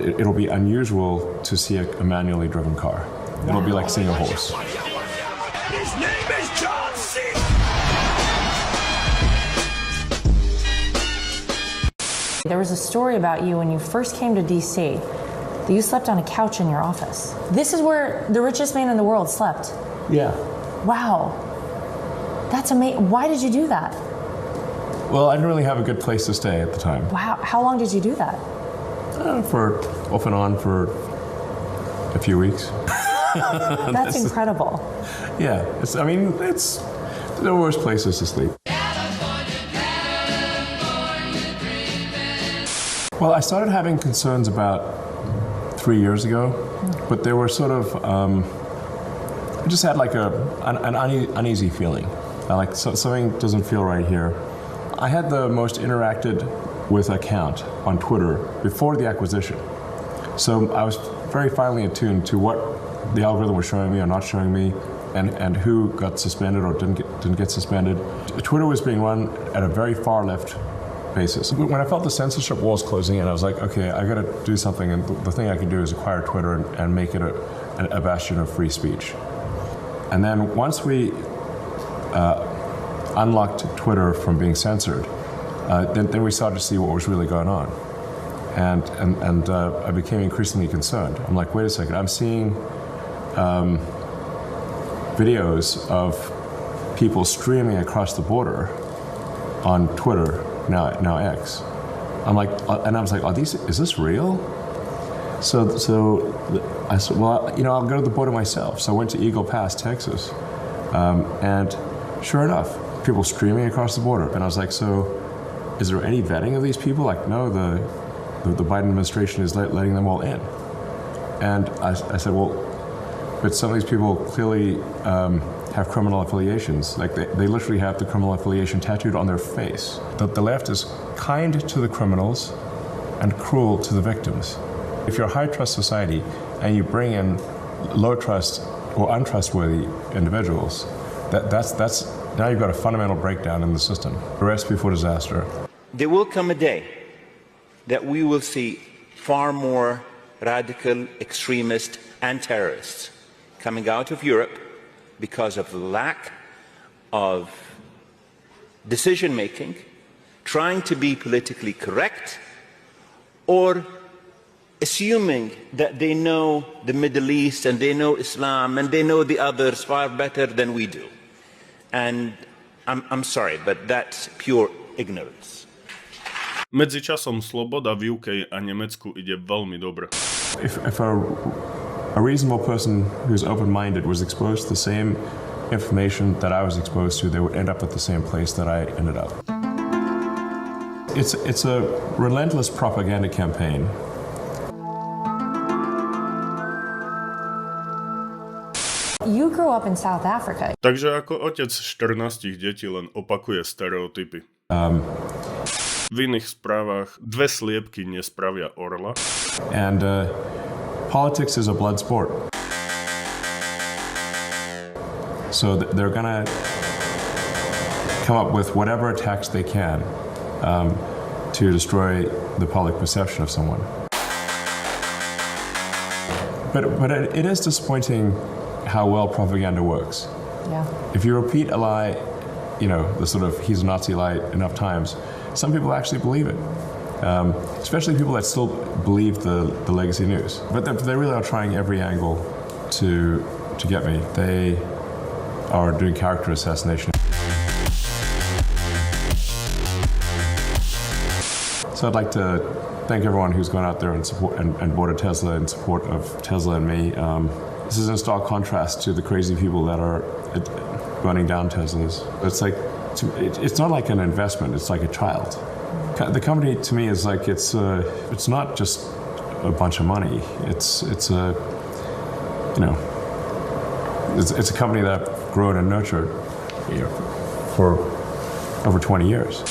it'll be unusual to see a manually driven car. It'll be like seeing a horse. His name is John C. There was a story about you when you first came to DC that you slept on a couch in your office. This is where the richest man in the world slept. Yeah. Wow. That's amazing. Why did you do that? Well, I didn't really have a good place to stay at the time. Wow. How long did you do that? For off and on for a few weeks. That's incredible. Yeah. It's the worst places to sleep. Well, I started having concerns about 3 years ago, but they were sort of, I just had like an uneasy feeling. Like something doesn't feel right here. I had the most interacted with account on Twitter before the acquisition. So I was very finely attuned to what the algorithm was showing me or not showing me, and who got suspended or didn't get suspended. Twitter was being run at a very far left basis. When I felt the censorship walls closing in, I was like, okay, I got to do something, and the thing I can do is acquire Twitter and make it a bastion of free speech. And then once we unlocked Twitter from being censored, then we started to see what was really going on. And I became increasingly concerned. I'm like, wait a second, I'm seeing videos of people streaming across the border on Twitter, now X. I was like, is this real? So I said, well, I'll go to the border myself. So I went to Eagle Pass, Texas, and sure enough, people streaming across the border. And I was like, so is there any vetting of these people? Like, no, the Biden administration is letting them all in. And I said, well, but some of these people clearly have criminal affiliations. Like they literally have the criminal affiliation tattooed on their face. The left is kind to the criminals and cruel to the victims. If you're a high trust society and you bring in low trust or untrustworthy individuals, that's now you've got a fundamental breakdown in the system. A recipe for disaster. There will come a day that we will see far more radical extremists and terrorists coming out of Europe because of the lack of decision-making, trying to be politically correct, or assuming that they know the Middle East and they know Islam and they know the others far better than we do. And I'm sorry, but that's pure ignorance. Medzičasom sloboda v UK a Nemecku ide veľmi dobre. If a reasonable person who's open-minded was exposed to the same information that I was exposed to, they would end up at the same place that I ended up. It's a relentless propaganda campaign. You grew up in South Africa. Takže ako otec 14 detí len opakuje stereotypy. V iných správach dve sliepky nespravia orla. And politics is a blood sport. So they're gonna come up with whatever attacks they can to destroy the public perception of someone. But it is disappointing how well propaganda works. Yeah. If you repeat a lie, the sort of he's a Nazi lie enough times, some people actually believe it. Especially people that still believe the legacy news. But they really are trying every angle to get me. They are doing character assassination. So I'd like to thank everyone who's gone out there and support and bought a Tesla in support of Tesla and me. This is in stark contrast to the crazy people that are burning down Teslas. It's like it's not like an investment. It's like a child. The company to me is like it's not just a bunch of money. It's a company that I've grown and nurtured for over 20 years.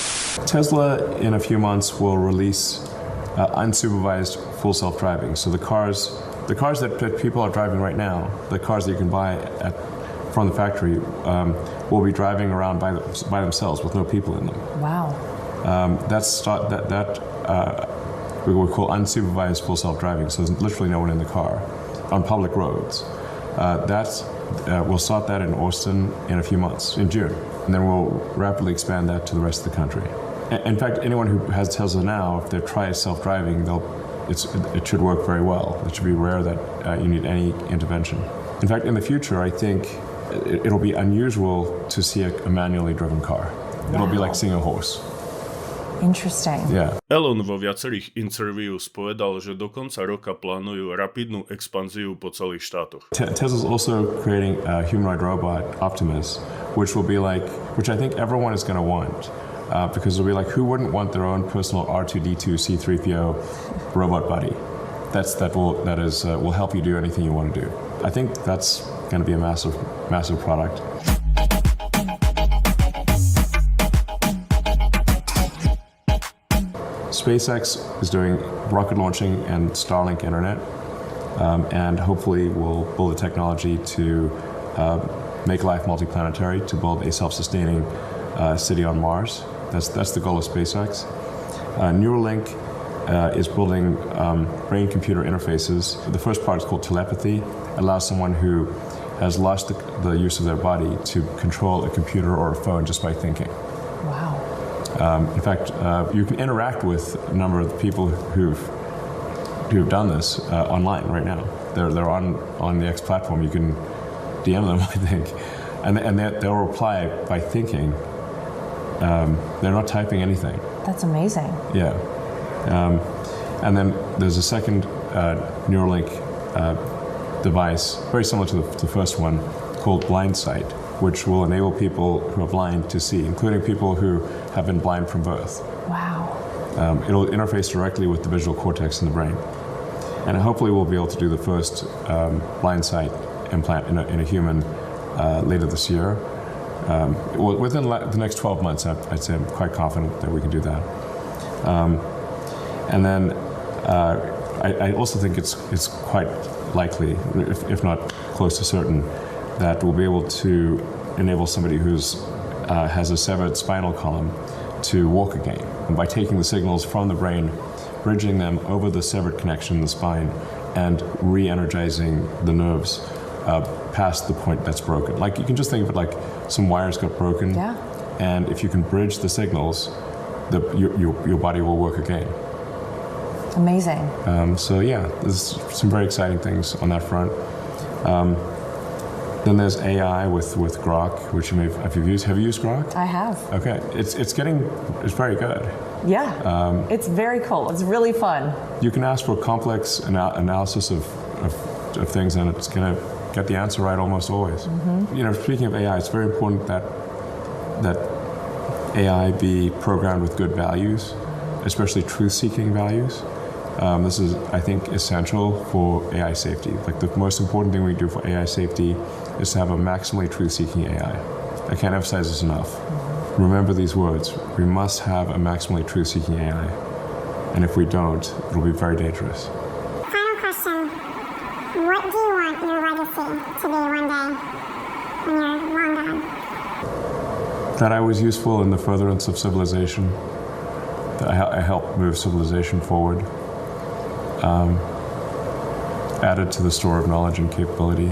Tesla in a few months will release unsupervised full self-driving. So the cars that people are driving right now, the cars that you can buy from the factory, will be driving around by themselves with no people in them. Wow. That we call unsupervised full self-driving, so there's literally no one in the car on public roads. We'll start that in Austin in a few months, in June, and then we'll rapidly expand that to the rest of the country. In fact, anyone who has Tesla now, if they try self-driving, it should work very well. It should be rare that you need any intervention. In fact, in the future, I think it'll be unusual to see a manually driven car. It'll be like seeing a horse. Interesting. Yeah. Elon vo viacerých interviews povedal, že do konca roka plánujú rapidnú expanziu po celých štátoch. Tesla's also creating a humanoid robot, Optimus, which I think everyone is going to want. Because it'll be like, who wouldn't want their own personal R2D2 C3PO robot buddy? That will help you do anything you want to do. I think that's going to be a massive product. SpaceX is doing rocket launching and Starlink internet, and hopefully we'll build a technology to make life multiplanetary, to build a self-sustaining city on Mars. That's the goal of SpaceX. Neuralink is building brain-computer interfaces. The first part is called telepathy. It allows someone who has lost the use of their body to control a computer or a phone just by thinking. Wow. In fact, you can interact with a number of the people who've done this online right now. They're on the X platform. You can DM them, I think, and they'll reply by thinking. They're not typing anything. That's amazing. Yeah. And then there's a second Neuralink device, very similar to the first one, called Blind Sight, which will enable people who are blind to see, including people who have been blind from birth. Wow. It'll interface directly with the visual cortex in the brain. And hopefully we'll be able to do the first Blind Sight implant in a human later this year. Within the next 12 months, I'd say I'm quite confident that we can do that. And then I also think it's quite likely, if not close to certain, that we'll be able to enable somebody who's has a severed spinal column to walk again. And by taking the signals from the brain, bridging them over the severed connection in the spine, and re-energizing the nerves past the point that's broken. Like, you can just think of it like some wires got broken, yeah. And if you can bridge the signals, your body will work again. Amazing. So yeah, there's some very exciting things on that front. Then there's AI with Grok, which if you've used. Have you used Grok? I have. Okay, it's very good. Yeah, it's very cool. It's really fun. You can ask for complex analysis of things, and it's going to get the answer right almost always. Mm-hmm. Speaking of AI, it's very important that AI be programmed with good values, especially truth-seeking values. This is, I think, essential for AI safety. Like, the most important thing we do for AI safety is to have a maximally truth-seeking AI. I can't emphasize this enough. Remember these words. We must have a maximally truth-seeking AI. And if we don't, it'll be very dangerous. Final question. What do you want your legacy to be one day when you're long gone? That I was useful in the furtherance of civilization. That I helped move civilization forward. Added to the store of knowledge and capability.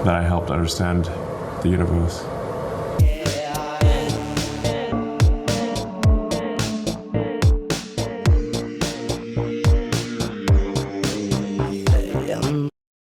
That I helped understand the universe.